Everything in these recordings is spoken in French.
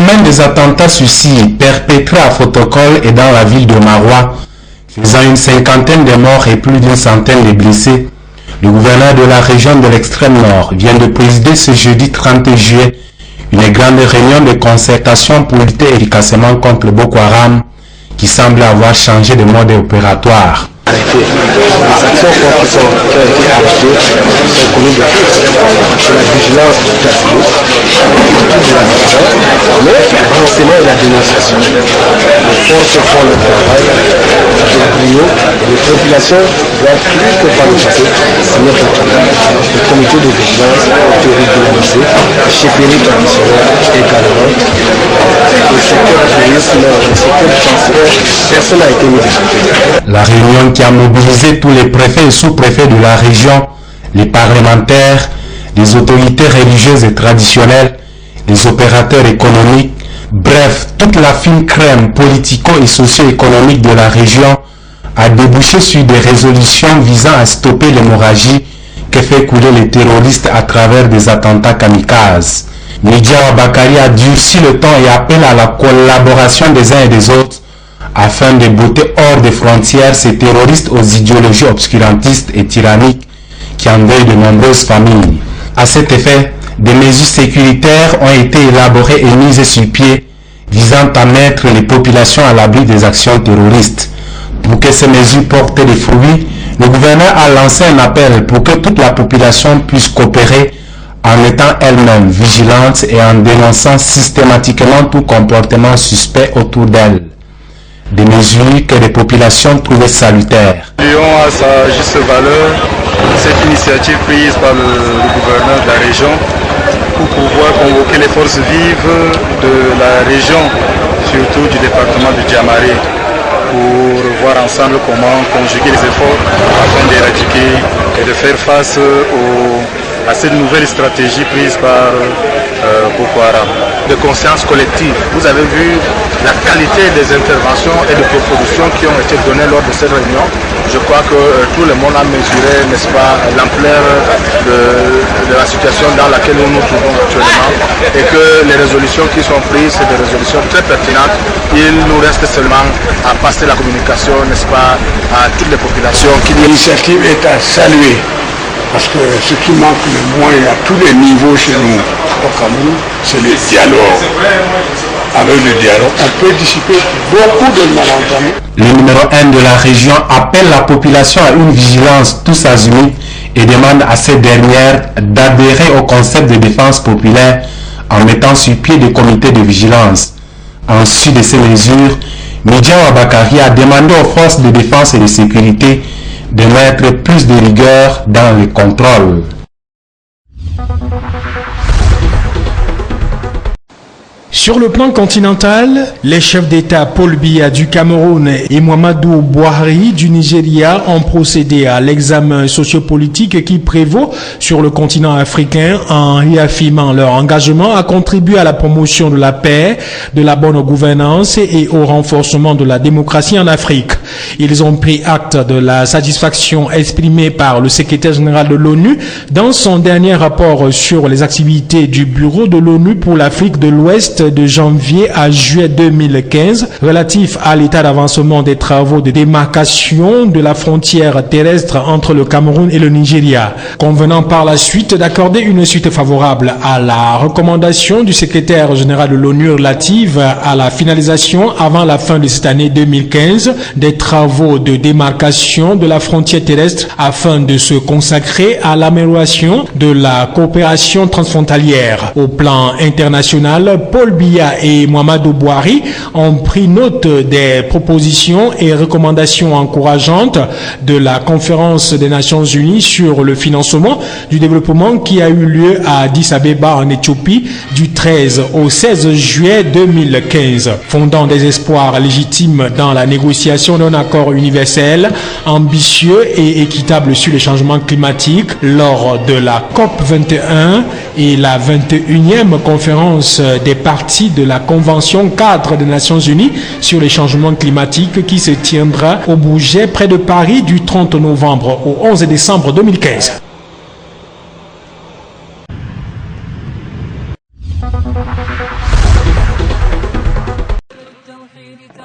lendemain des attentats suicides perpétrés à Fotokol et dans la ville de Maroua, faisant une cinquantaine de morts et plus d'une centaine de blessés, le gouverneur de la région de l'extrême nord vient de présider ce jeudi 30 juillet une grande réunion de concertation pour lutter efficacement contre le Boko Haram qui semble avoir changé de mode opératoire. Les actions qui ont été arrêtées sont connues de tous. C'est la vigilance du quartier, de la nation, mais le renseignement et la dénonciation. Les forces font le travail avec brio. Les populations doivent plus que par le passé signer le travail. Le comité de vigilance a été régularisé, le chefferie traditionnel également. Le secteur du tourisme, le secteur du transport, personne n'a été mis de côté. La réunion qui a mobilisé tous les préfets et sous-préfets de la région, les parlementaires, les autorités religieuses et traditionnelles, les opérateurs économiques, bref, toute la fine crème politico- et socio-économique de la région a débouché sur des résolutions visant à stopper l'hémorragie que fait couler les terroristes à travers des attentats kamikazes. Midiawa Bakari a durci le ton et appelle à la collaboration des uns et des autres afin de botter hors des frontières ces terroristes aux idéologies obscurantistes et tyranniques qui endeuillent de nombreuses familles. À cet effet, des mesures sécuritaires ont été élaborées et mises sur pied visant à mettre les populations à l'abri des actions terroristes. Pour que ces mesures portent des fruits, le gouverneur a lancé un appel pour que toute la population puisse coopérer en étant elle-même vigilante et en dénonçant systématiquement tout comportement suspect autour d'elle. Des mesures que les populations trouvaient salutaires. Lyon à sa juste valeur cette initiative prise par le gouverneur de la région pour pouvoir convoquer les forces vives de la région, surtout du département de Djamari, pour voir ensemble comment conjuguer les efforts afin d'éradiquer et de faire face à cette nouvelle stratégie prise par Boko Haram. De conscience collective. Vous avez vu la qualité des interventions et des propositions qui ont été données lors de cette réunion. Je crois que tout le monde a mesuré, n'est-ce pas, l'ampleur de la situation dans laquelle nous nous trouvons actuellement et que les résolutions qui sont prises, c'est des résolutions très pertinentes. Il nous reste seulement à passer la communication, n'est-ce pas, à toutes les populations. L'initiative est à saluer parce que ce qui manque le moins à tous les niveaux chez nous au Cameroun, c'est le dialogue. Avec le dialogue, on peut dissiper beaucoup de malentendus. Le numéro 1 de la région appelle la population à une vigilance tous azimuts et demande à ces dernières d'adhérer au concept de défense populaire en mettant sur pied des comités de vigilance. En sus de ces mesures, Midiawa Bakari a demandé aux forces de défense et de sécurité de mettre plus de rigueur dans les contrôles. Sur le plan continental, les chefs d'État Paul Biya du Cameroun et Muhammadu Buhari du Nigeria ont procédé à l'examen sociopolitique qui prévaut sur le continent africain en réaffirmant leur engagement à contribuer à la promotion de la paix, de la bonne gouvernance et au renforcement de la démocratie en Afrique. Ils ont pris acte de la satisfaction exprimée par le secrétaire général de l'ONU dans son dernier rapport sur les activités du Bureau de l'ONU pour l'Afrique de l'Ouest de janvier à juillet 2015 relatif à l'état d'avancement des travaux de démarcation de la frontière terrestre entre le Cameroun et le Nigeria, convenant par la suite d'accorder une suite favorable à la recommandation du secrétaire général de l'ONU relative à la finalisation avant la fin de cette année 2015 des travaux de démarcation de la frontière terrestre afin de se consacrer à l'amélioration de la coopération transfrontalière. Au plan international, Paul Biya et Muhammadu Buhari ont pris note des propositions et recommandations encourageantes de la conférence des Nations Unies sur le financement du développement qui a eu lieu à Addis Abeba en Éthiopie du 13 au 16 juillet 2015, fondant des espoirs légitimes dans la négociation d'un accord universel, ambitieux et équitable sur les changements climatiques lors de la COP 21 et la 21e conférence des parties de la Convention cadre des Nations Unies sur les changements climatiques qui se tiendra au Bourget près de Paris du 30 novembre au 11 décembre 2015.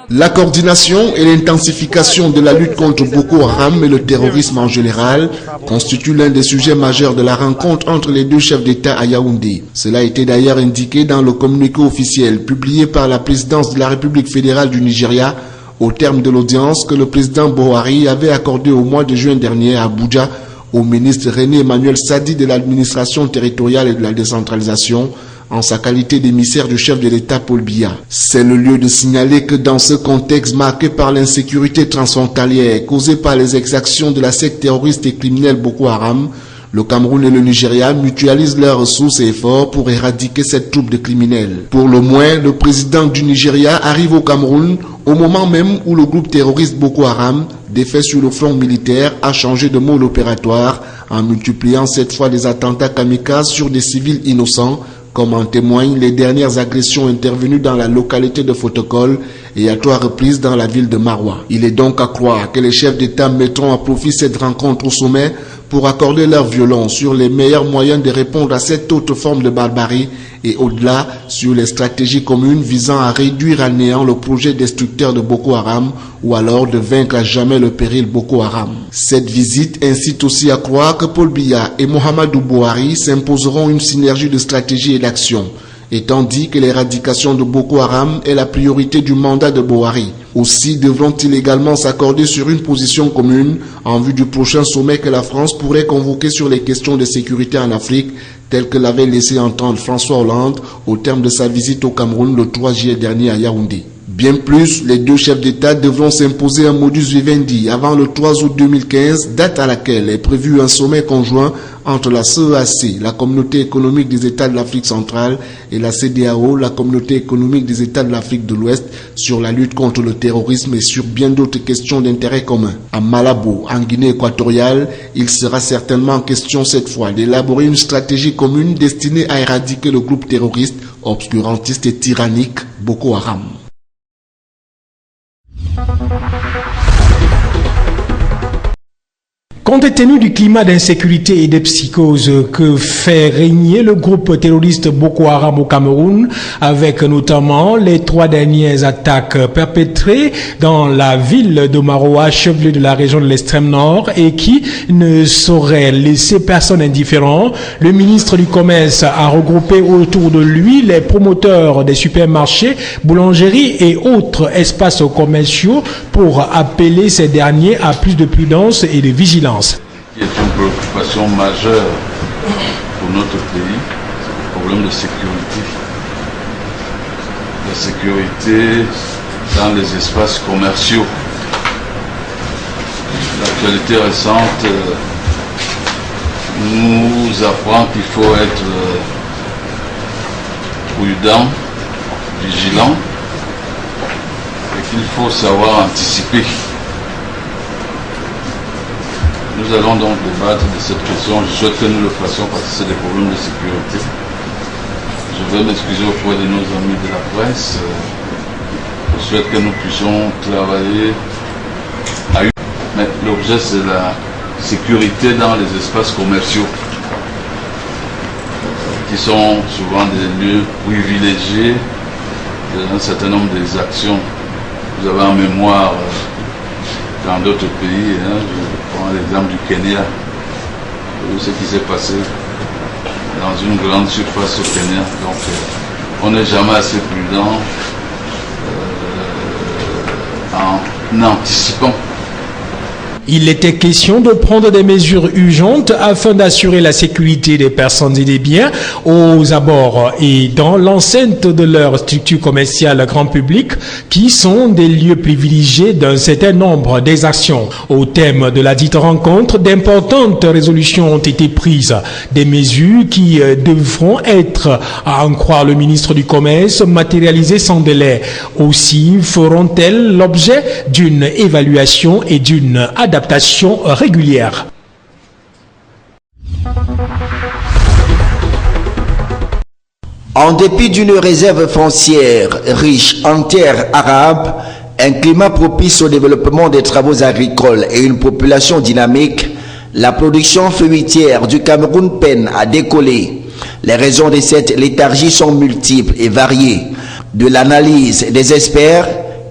La coordination et l'intensification de la lutte contre Boko Haram et le terrorisme en général constituent l'un des sujets majeurs de la rencontre entre les deux chefs d'État à Yaoundé. Cela a été d'ailleurs indiqué dans le communiqué officiel publié par la présidence de la République fédérale du Nigeria au terme de l'audience que le président Buhari avait accordée au mois de juin dernier à Abuja au ministre René Emmanuel Sadi de l'administration territoriale et de la décentralisation en sa qualité d'émissaire du chef de l'État Paul Biya. C'est le lieu de signaler que dans ce contexte marqué par l'insécurité transfrontalière causée par les exactions de la secte terroriste et criminelle Boko Haram, le Cameroun et le Nigeria mutualisent leurs ressources et efforts pour éradiquer cette troupe de criminels. Pour le moins, le président du Nigeria arrive au Cameroun au moment même où le groupe terroriste Boko Haram, défait sur le front militaire, a changé de mode opératoire en multipliant cette fois des attentats kamikazes sur des civils innocents, comme en témoignent les dernières agressions intervenues dans la localité de Fotokol et à 3 reprises dans la ville de Marwa. Il est donc à croire que les chefs d'État mettront à profit cette rencontre au sommet pour accorder leur violence sur les meilleurs moyens de répondre à cette autre forme de barbarie et au-delà sur les stratégies communes visant à réduire à néant le projet destructeur de Boko Haram ou alors de vaincre à jamais le péril Boko Haram. Cette visite incite aussi à croire que Paul Biya et Muhammadu Buhari s'imposeront une synergie de stratégie et d'action, étant dit que l'éradication de Boko Haram est la priorité du mandat de Buhari. Aussi devront-ils également s'accorder sur une position commune en vue du prochain sommet que la France pourrait convoquer sur les questions de sécurité en Afrique, tel que l'avait laissé entendre François Hollande au terme de sa visite au Cameroun le 3 juillet dernier à Yaoundé. Bien plus, les deux chefs d'État devront s'imposer un modus vivendi avant le 3 août 2015, date à laquelle est prévu un sommet conjoint entre la CEAC, la Communauté économique des États de l'Afrique centrale, et la CEDEAO, la Communauté économique des États de l'Afrique de l'Ouest, sur la lutte contre le terrorisme et sur bien d'autres questions d'intérêt commun. À Malabo, en Guinée équatoriale, il sera certainement question cette fois d'élaborer une stratégie commune destinée à éradiquer le groupe terroriste, obscurantiste et tyrannique Boko Haram. Compte tenu du climat d'insécurité et de psychose que fait régner le groupe terroriste Boko Haram au Cameroun, avec notamment les 3 dernières attaques perpétrées dans la ville de Marwa, chef-lieu de la région de l'extrême nord, et qui ne sauraient laisser personne indifférent, le ministre du Commerce a regroupé autour de lui les promoteurs des supermarchés, boulangeries et autres espaces commerciaux pour appeler ces derniers à plus de prudence et de vigilance. Qui est une préoccupation majeure pour notre pays, c'est le problème de sécurité. La sécurité dans les espaces commerciaux. L'actualité récente nous apprend qu'il faut être prudent, vigilant et qu'il faut savoir anticiper. Nous allons donc débattre de cette question. Je souhaite que nous le fassions parce que c'est des problèmes de sécurité. Je vais m'excuser auprès de nos amis de la presse. Je souhaite que nous puissions travailler à une... Mais l'objet, c'est la sécurité dans les espaces commerciaux, qui sont souvent des lieux privilégiés d'un certain nombre d'exactions. Vous avez en mémoire dans d'autres pays, hein, je prends l'exemple du Kenya, ce qui s'est passé dans une grande surface au Kenya. Donc on n'est jamais assez prudent en anticipant. Il était question de prendre des mesures urgentes afin d'assurer la sécurité des personnes et des biens aux abords et dans l'enceinte de leurs structures commerciales grand public qui sont des lieux privilégiés d'un certain nombre d'exactions. Au thème de la dite rencontre, d'importantes résolutions ont été prises. Des mesures qui devront être, à en croire le ministre du Commerce, matérialisées sans délai. Aussi feront-elles l'objet d'une évaluation et d'une adaptation régulière. En dépit d'une réserve foncière riche en terres arables, un climat propice au développement des travaux agricoles et une population dynamique, la production fruitière du Cameroun peine à décoller. Les raisons de cette léthargie sont multiples et variées. De l'analyse des experts,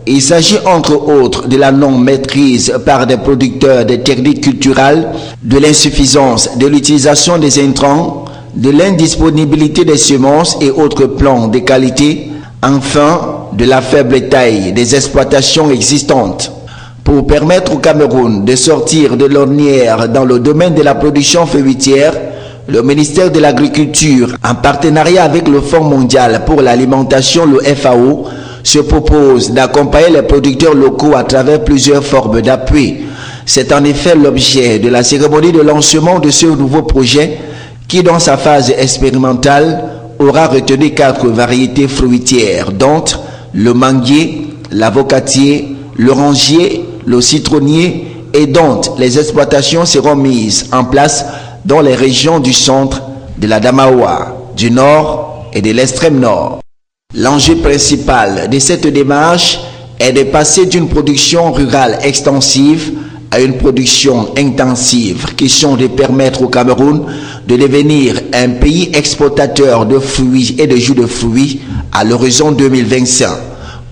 Il s'agit entre autres de la non-maîtrise par des producteurs des techniques culturelles, de l'insuffisance de l'utilisation des intrants, de l'indisponibilité des semences et autres plans de qualité, enfin de la faible taille des exploitations existantes. Pour permettre au Cameroun de sortir de l'ornière dans le domaine de la production fruitière, le ministère de l'Agriculture, en partenariat avec le Fonds mondial pour l'alimentation, le FAO, se propose d'accompagner les producteurs locaux à travers plusieurs formes d'appui. C'est en effet l'objet de la cérémonie de lancement de ce nouveau projet qui, dans sa phase expérimentale, aura retenu 4 variétés fruitières, dont le manguier, l'avocatier, l'orangier, le citronnier, et dont les exploitations seront mises en place dans les régions du centre, de la Damawa, du nord et de l'extrême nord. L'enjeu principal de cette démarche est de passer d'une production rurale extensive à une production intensive, question de permettre au Cameroun de devenir un pays exportateur de fruits et de jus de fruits à l'horizon 2025.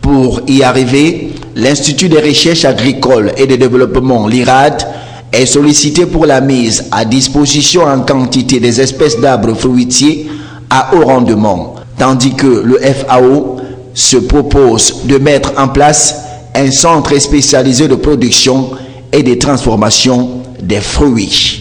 Pour y arriver, l'Institut de recherche agricole et de développement, l'IRAD, est sollicité pour la mise à disposition en quantité des espèces d'arbres fruitiers à haut rendement, tandis que le FAO se propose de mettre en place un centre spécialisé de production et de transformation des fruits.